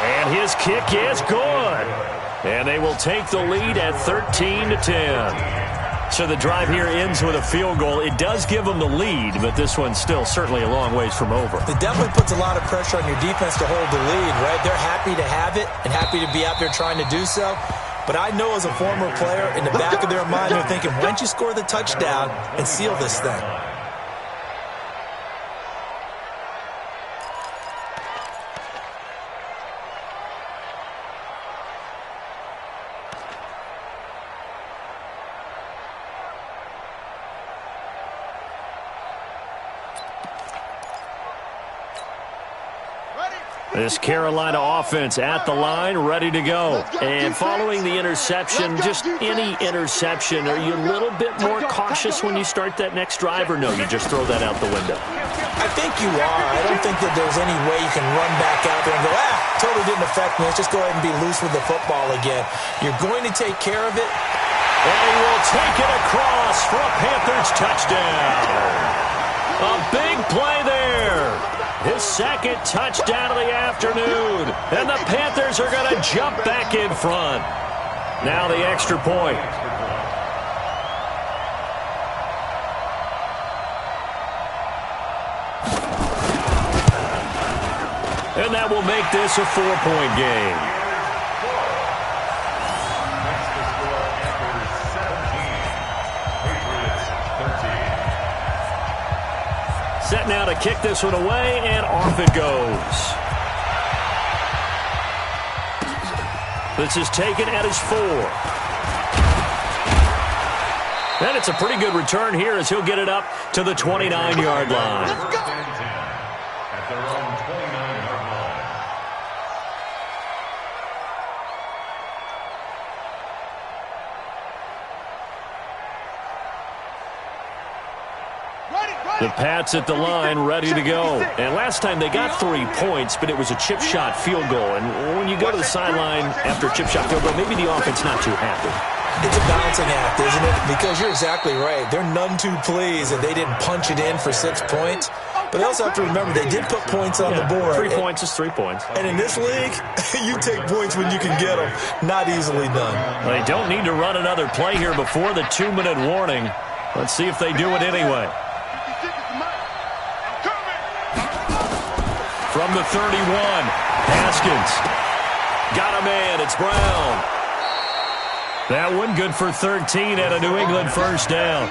Speaker 1: And his kick is good. And they will take the lead at 13-10. So the drive here ends with a field goal. It does give them the lead, but this one's still certainly a long ways from over.
Speaker 2: It definitely puts a lot of pressure on your defense to hold the lead, right? They're happy to have it and happy to be out there trying to do so. But I know as a former player, in the back of their mind, they're thinking, why don't you score the touchdown and seal this thing?
Speaker 1: This Carolina offense at the line, ready to go. And following the interception, just any interception, are you a little bit more cautious when you start that next drive, or no, you just throw that out the window?
Speaker 2: I think you are. I don't think that there's any way you can run back out there and go, totally didn't affect me. Let's just go ahead and be loose with the football again. You're going to take care of it.
Speaker 1: And he will take it across for a Panthers touchdown. A big play there. His second touchdown of the afternoon. And the Panthers are going to jump back in front. Now the extra point. And that will make this a 4-point game. Set now to kick this one away, and off it goes. This is taken at his 4. And it's a pretty good return here as he'll get it up to the 29-yard line.
Speaker 4: At their own 29-yard line.
Speaker 1: The Pats at the line, ready to go. And last time they got 3 points, but it was a chip shot field goal. And when you go to the sideline after a chip shot field goal, maybe the offense not too happy.
Speaker 2: It's a balancing act, isn't it? Because you're exactly right. They're none too pleased that they didn't punch it in for 6 points. But they also have to remember they did put points on the board.
Speaker 1: 3 points is 3 points.
Speaker 2: And in this league, you take points when you can get them. Not easily done.
Speaker 1: They don't need to run another play here before the 2-minute warning. Let's see if they do it anyway. From the 31, Haskins. Got a man, it's Brown. That one good for 13 and a New England first down.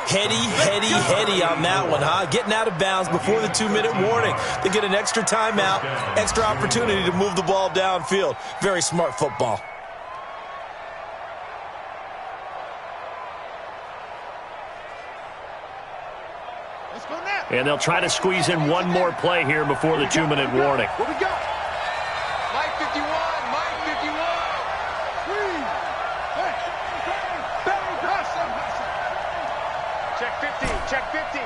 Speaker 2: Heady on that one, huh? Getting out of bounds before the 2-minute warning. They get an extra timeout, extra opportunity to move the ball downfield. Very smart football.
Speaker 1: And they'll try to squeeze in one more play here before the 2-minute warning.
Speaker 3: What we got? Mike 51, Mike 51. Check 50, check 50.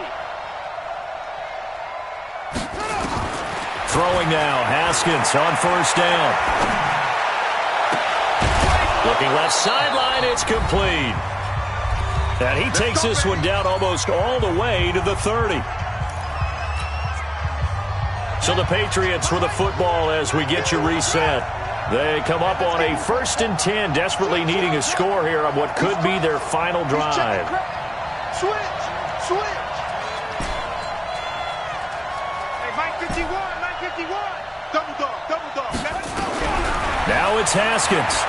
Speaker 1: Throwing now, Haskins on first down. Looking left sideline, it's complete. And he takes this one down almost all the way to the 30. So the Patriots with the football as we get you reset. They come up on a 1st and 10, desperately needing a score here on what could be their final drive.
Speaker 3: Switch. Hey, Mike 51, Mike 51. Double dog.
Speaker 1: Now it's Haskins.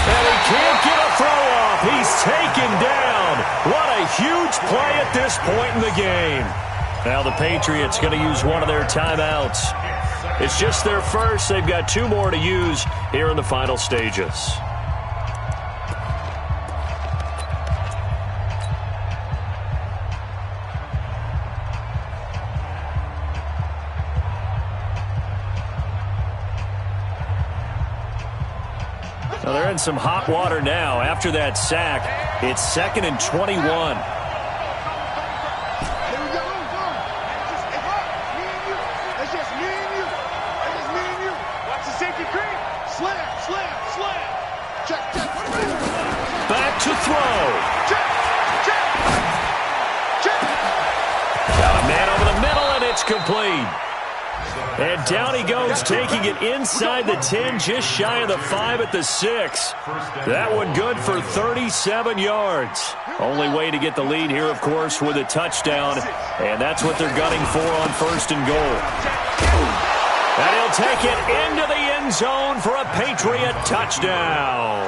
Speaker 1: And he can't get a throw off. He's taken down. What a huge play at this point in the game. Now the Patriots going to use one of their timeouts. It's just their first. They've got 2 more to use here in the final stages. Now they're in some hot water now. After that sack, it's 2nd and 21. Back to throw. Got a man over the middle, and it's complete. And down he goes, taking it inside the 10, just shy of the 5 at the 6. That one good for 37 yards. Only way to get the lead here, of course, with a touchdown. And that's what they're gunning for on 1st and goal. And he'll take it into the end zone for a Patriot touchdown.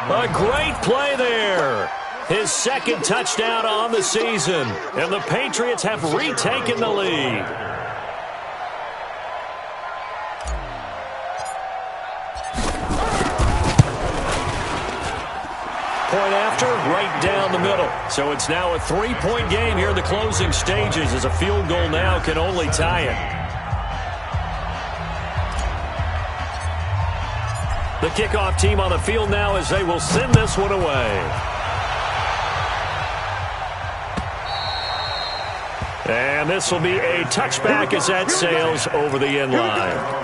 Speaker 1: A great play there. His 2nd touchdown on the season. And the Patriots have retaken the lead. Point after, right down the middle. So it's now a 3-point game here in the closing stages as a field goal now can only tie it. The kickoff team on the field now as they will send this one away. And this will be a touchback as that sails over the end line.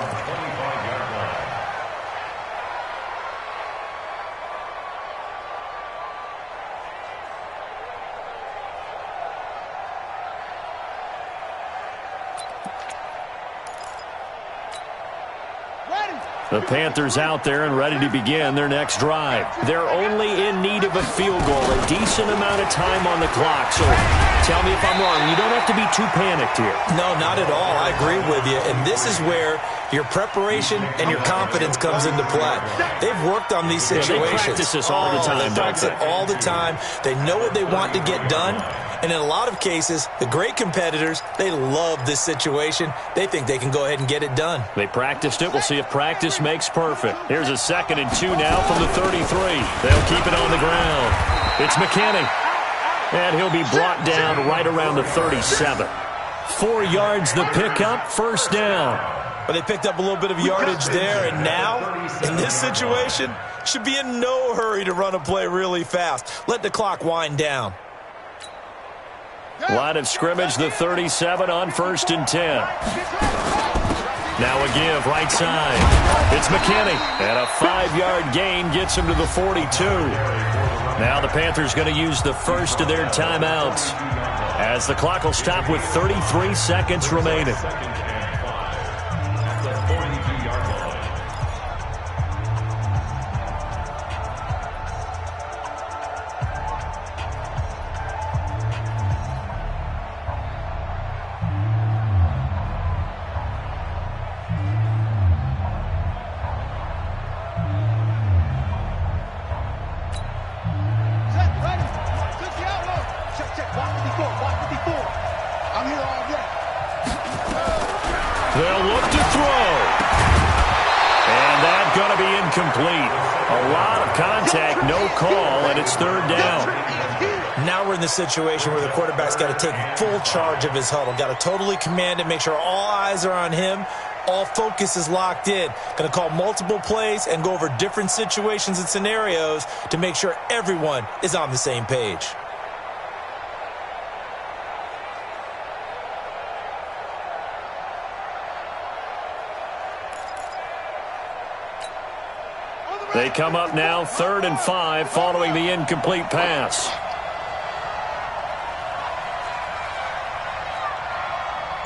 Speaker 1: The Panthers out there and ready to begin their next drive. They're only in need of a field goal, a decent amount of time on the clock. So tell me if I'm wrong. You don't have to be too panicked here.
Speaker 2: No, not at all. I agree with you. And this is where your preparation and your confidence comes into play. They've worked on these situations.
Speaker 1: They practice this all the time.
Speaker 2: They practice it all the time. They know what they want to get done. And in a lot of cases, the great competitors, they love this situation. They think they can go ahead and get it done.
Speaker 1: They practiced it. We'll see if practice makes perfect. Here's a 2nd and 2 now from the 33. They'll keep it on the ground. It's McKinney. And he'll be brought down right around the 37. 4 yards the pickup, first down.
Speaker 2: But they picked up a little bit of yardage there, and now, in this situation, should be in no hurry to run a play really fast. Let the clock wind down.
Speaker 1: Line of scrimmage, the 37 on 1st and 10. Now a give, right side. It's McKinney. And a 5-yard gain gets him to the 42. Now the Panthers going to use the first of their timeouts, as the clock will stop with 33 seconds remaining. They'll look to throw. And that's going to be incomplete. A lot of contact, no call, and it's 3rd down.
Speaker 2: Now we're in the situation where the quarterback's got to take full charge of his huddle. Got to totally command it, make sure all eyes are on him. All focus is locked in. Going to call multiple plays and go over different situations and scenarios to make sure everyone is on the same page.
Speaker 1: They come up now 3rd and 5 following the incomplete pass.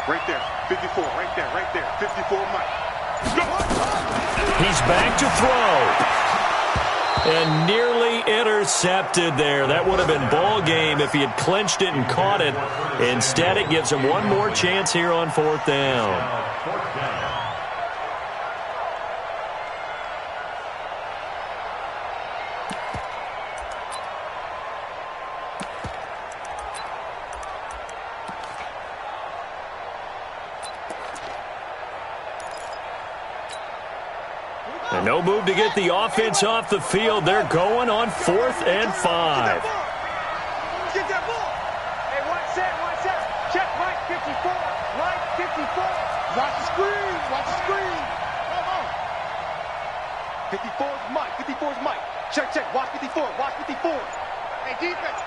Speaker 3: Right there, 54, right there, 54, Mike.
Speaker 1: He's back to throw. And nearly intercepted there. That would have been ball game if he had clinched it and caught it. Instead, it gives him one more chance here on 4th down. And no move to get the offense off the field. They're going on 4th and 5.
Speaker 5: Get that ball. Hey, one set. Check Mike 54. Mike 54. Watch the screen. Come on. 54 is Mike. 54 is Mike. Check. Watch 54. Hey, defense.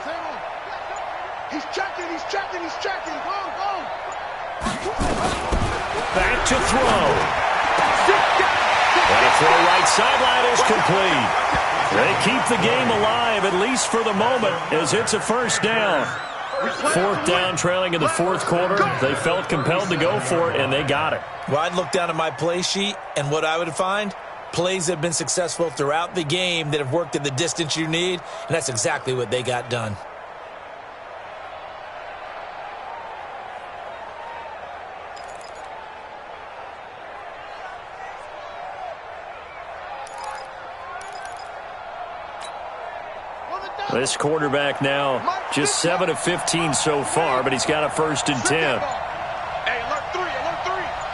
Speaker 5: He's checking. Go.
Speaker 1: Back to throw. And a throw right sideline is complete. They keep the game alive, at least for the moment, as it's a 1st down. 4th down, trailing in the 4th quarter. They felt compelled to go for it, and they got it.
Speaker 2: Well, I'd look down at my play sheet, and what I would find, plays that have been successful throughout the game that have worked in the distance you need, and that's exactly what they got done.
Speaker 1: This quarterback now just 7 of 15 so far, but he's got a 1st and 10.
Speaker 5: Hey, alert 3.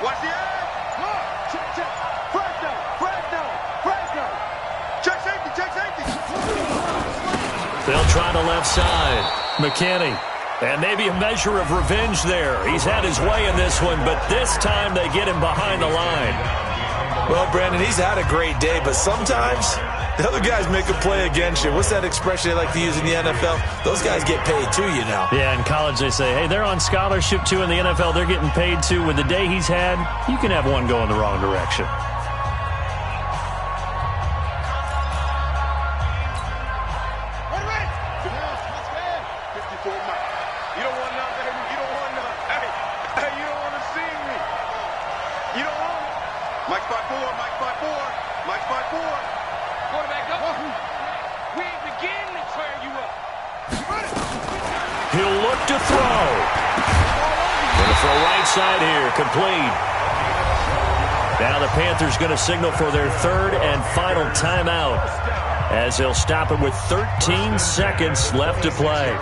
Speaker 5: Watch the edge. Check. Fresno. Check safety.
Speaker 1: They'll try the left side. McKinney. And maybe a measure of revenge there. He's had his way in this one, but this time they get him behind the line.
Speaker 2: Well, Brandon, he's had a great day, but sometimes the other guys make a play against you. What's that expression they like to use in the NFL? Those guys get paid too, you know.
Speaker 1: Yeah, in college they say, hey, they're on scholarship too. In the NFL, they're getting paid too. With the day he's had, you can have one go in the wrong direction. He'll look to throw. Going to throw right side here, complete. Now the Panthers going to signal for their third and final timeout as they'll stop it with 13 seconds left to play.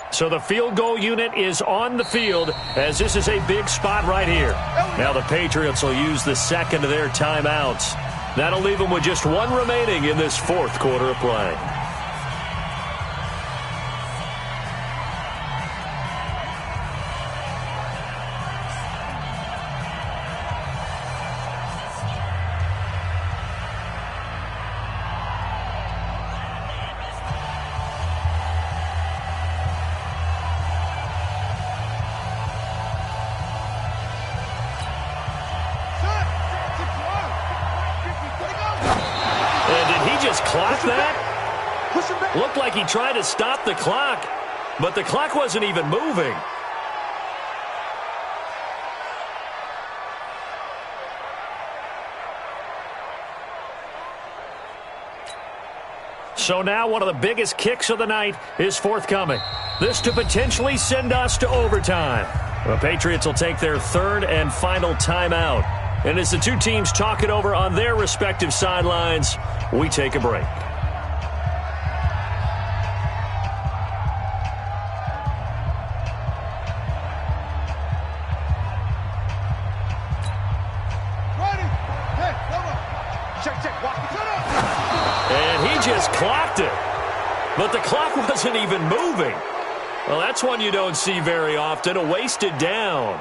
Speaker 1: So the field goal unit is on the field as this is a big spot right here. Now the Patriots will use the second of their timeouts. That'll leave them with just one remaining in this fourth quarter of play. Clock that? Looked like he tried to stop the clock, but the clock wasn't even moving. So now one of the biggest kicks of the night is forthcoming. This to potentially send us to overtime. The Patriots will take their third and final timeout. And as the two teams talk it over on their respective sidelines, we take a break. And he just clocked it. But the clock wasn't even moving. Well, that's one you don't see very often, a wasted down.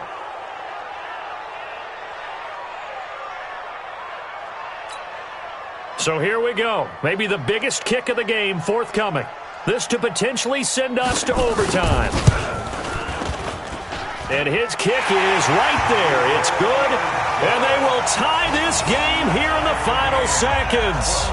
Speaker 1: So here we go. Maybe the biggest kick of the game forthcoming. This to potentially send us to overtime. And his kick is right there. It's good. And they will tie this game here in the final seconds.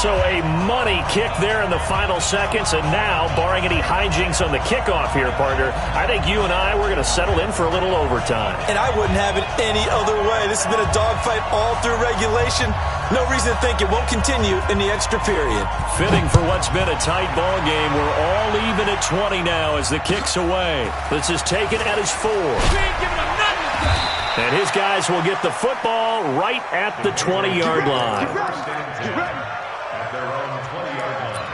Speaker 1: So a money kick there in the final seconds. And now, barring any hijinks on the kickoff here, partner, I think you and I, we're going to settle in for a little overtime.
Speaker 2: And I wouldn't have it any other way. This has been a dogfight all through regulation. No reason to think it won't continue in the extra period.
Speaker 1: Fitting for what's been a tight ball game. We're all even at 20 now as the kick's away. This is taken at his 4. And his guys will get the football right at the 20-yard line.
Speaker 4: At their own 20-yard line.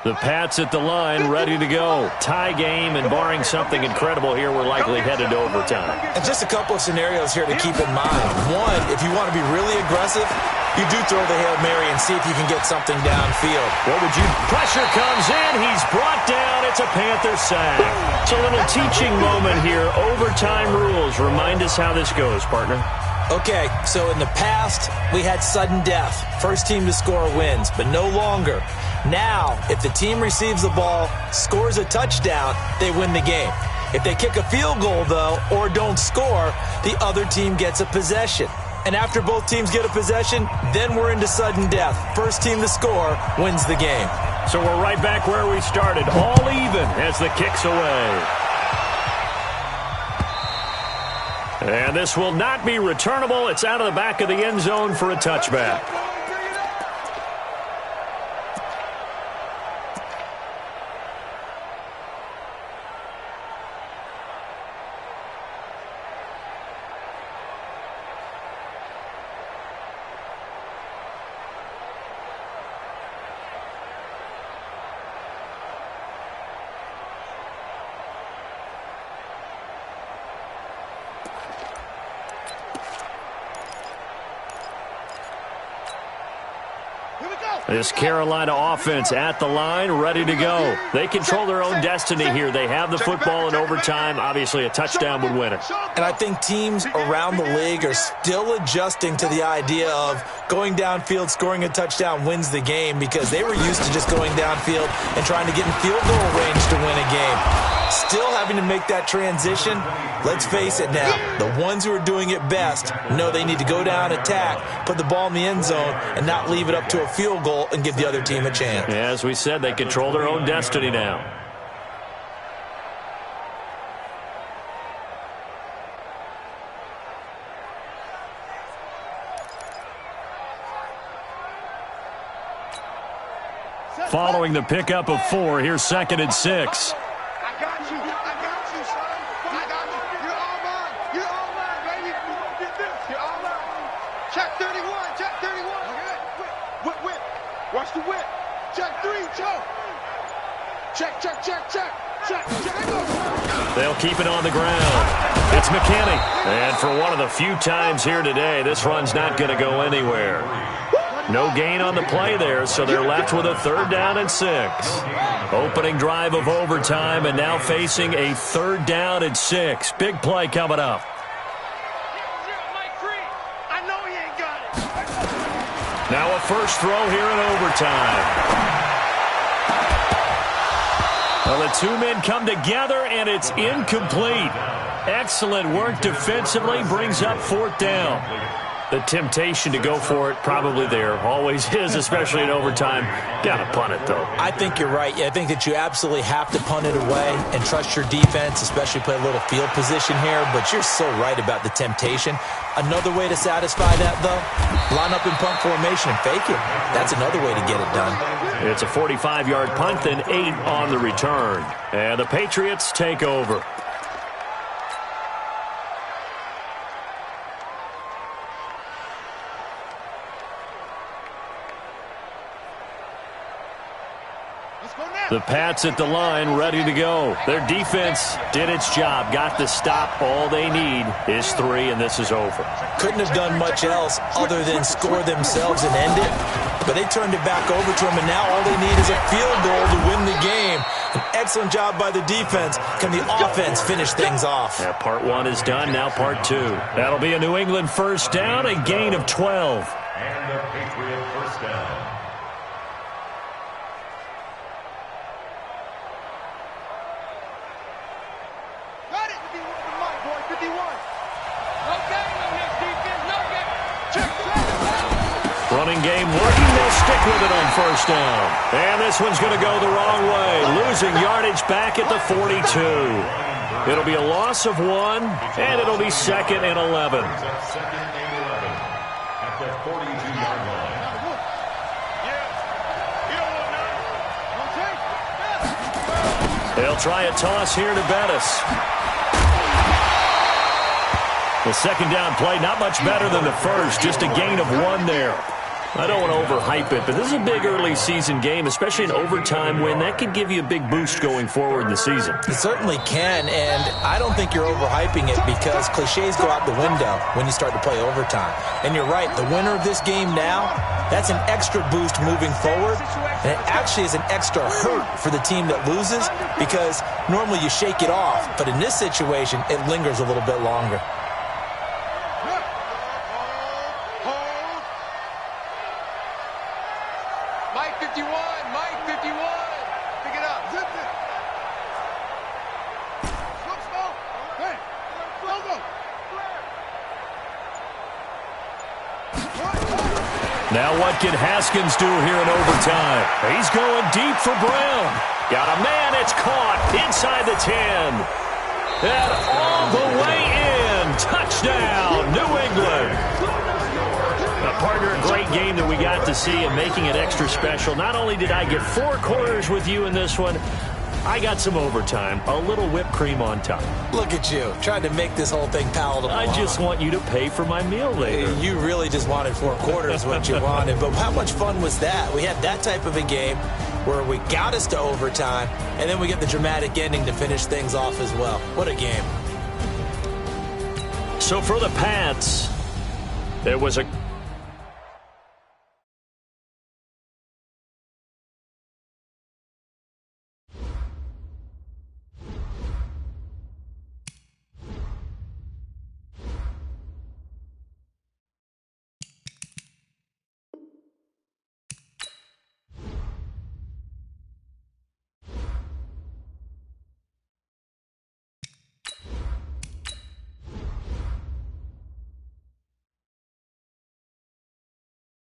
Speaker 1: The Pats at the line, ready to go. Tie game, and barring something incredible here, we're likely headed to overtime.
Speaker 2: And just a couple of scenarios here to keep in mind. One, if you want to be really aggressive, you do throw the Hail Mary and see if you can get something downfield.
Speaker 1: What would you? Pressure comes in. He's brought down. It's a Panther sack. It's a little teaching moment here. Overtime rules. Remind us how this goes, partner.
Speaker 2: Okay, so in the past, we had sudden death. First team to score wins, but no longer. Now, if the team receives the ball, scores a touchdown, they win the game. If they kick a field goal, though, or don't score, the other team gets a possession. And after both teams get a possession, then we're into sudden death. First team to score wins the game.
Speaker 1: So we're right back where we started, all even as the kick's away. And this will not be returnable. It's out of the back of the end zone for a touchback. This Carolina offense at the line, ready to go. They control their own destiny here. They have the football in overtime. Obviously, a touchdown would win it.
Speaker 2: And I think teams around the league are still adjusting to the idea of going downfield, scoring a touchdown wins the game, because they were used to just going downfield and trying to get in field goal range to win a game. Still having to make that transition. Let's face it now, the ones who are doing it best know they need to go down, attack, put the ball in the end zone, and not leave it up to a field goal and give the other team a chance.
Speaker 1: Yeah, as we said, they control their own destiny now. Following the pickup of 4, here's 2nd and 6.
Speaker 3: I got you, son. I got you. You're all mine. You're all mine, baby. You're gonna get this. You're all mine. Check 31. Check 31. Okay. Whip. Watch the whip. Check 3. Joe. Check.
Speaker 1: They'll keep it on the ground. It's McKinney. And for one of the few times here today, this run's not going to go anywhere. No gain on the play there, so they're left with a 3rd down and 6. Opening drive of overtime, and now facing a 3rd down and 6. Big play coming up.
Speaker 3: I know he ain't got it.
Speaker 1: Now a first throw here in overtime. Well, the two men come together, and it's incomplete. Excellent work defensively, brings up 4th down. The temptation to go for it probably there. Always is, especially in overtime. Got to punt it, though.
Speaker 2: I think you're right. I think that you absolutely have to punt it away and trust your defense, especially play a little field position here. But you're so right about the temptation. Another way to satisfy that, though, line up in punt formation and fake it. That's another way to get it done.
Speaker 1: It's a 45-yard punt, then 8 on the return. And the Patriots take over. The Pats at the line, ready to go. Their defense did its job, got the stop. All they need is 3, and this is over.
Speaker 2: Couldn't have done much else other than score themselves and end it, but they turned it back over to them, and now all they need is a field goal to win the game. An excellent job by the defense. Can the offense finish things off?
Speaker 1: Yeah, part 1 is done, now part 2. That'll be a New England first down, a gain of 12.
Speaker 4: And a Patriot first down.
Speaker 1: Running game working, they'll stick with it on first down. And this one's going to go the wrong way, losing yardage back at the 42. It'll be a loss of 1, and it'll be 2nd and 11.
Speaker 4: Second and 11 at the 42-yard line.
Speaker 1: They'll try a toss here to Bettis. The second down play, not much better than the first, just a gain of 1 there. I don't want to overhype it, but this is a big early season game, especially an overtime win. That could give you a big boost going forward in the season.
Speaker 2: It certainly can, and I don't think you're overhyping it because cliches go out the window when you start to play overtime. And you're right, the winner of this game now, that's an extra boost moving forward, and it actually is an extra hurt for the team that loses because normally you shake it off, but in this situation, it lingers a little bit longer.
Speaker 1: Now what can Haskins do here in overtime? He's going deep for Brown. Got a man. It's caught inside the 10. And all the way in. Touchdown, New England. Partner, a great game that we got to see and making it extra special. Not only did I get 4 quarters with you in this one, I got some overtime, a little whipped cream on top.
Speaker 2: Look at you, trying to make this whole thing palatable.
Speaker 1: I just want you to pay for my meal later.
Speaker 2: You really just wanted 4 quarters, what you wanted. But how much fun was that? We had that type of a game where we got us to overtime, and then we get the dramatic ending to finish things off as well. What a game.
Speaker 1: So for the Pats, there was a